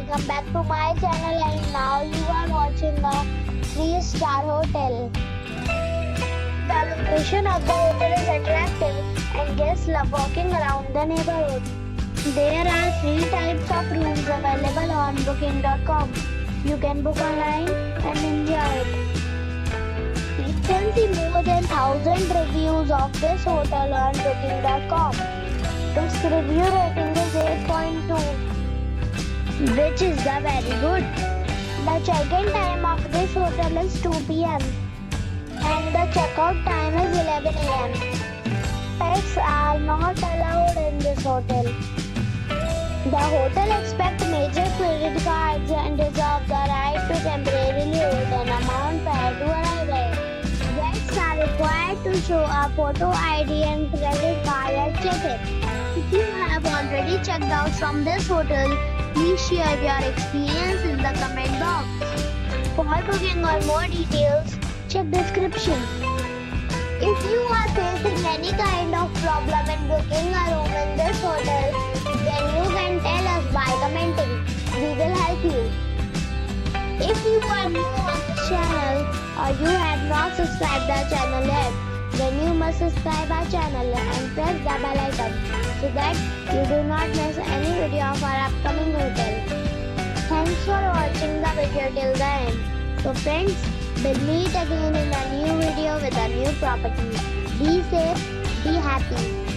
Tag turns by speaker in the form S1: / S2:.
S1: welcome back to my channel, and now you are watching a 3-star hotel. The location of the hotel is attractive and guests love walking around the neighborhood. There are 3 types of rooms available on booking.com. You can book online and enjoy it. You can see more than 1,000 reviews of this hotel on booking.com. Its review rating is 8.2, which is very good. The check-in time of this hotel is 2 p.m. and the checkout time is 11 a.m. Pets are not allowed in this hotel. The hotel accepts major credit cards and reserves the right to temporarily hold an amount prior to arrival. Guests are required to show a photo ID and credit card at check-in. If you have already checked out from this hotel, please share your experience in the comment box. For booking or more details, check description. If you are facing any kind of problem in booking a room in this hotel, then you can tell us by commenting. We will help you. If you are new on this channel or you have not subscribed our channel yet, then you must subscribe our channel and press the bell icon so that you do not miss any video of our upcoming hotel. Thanks for watching the video till the end. So friends, we'll meet again in a new video with a new property. Be safe, be happy.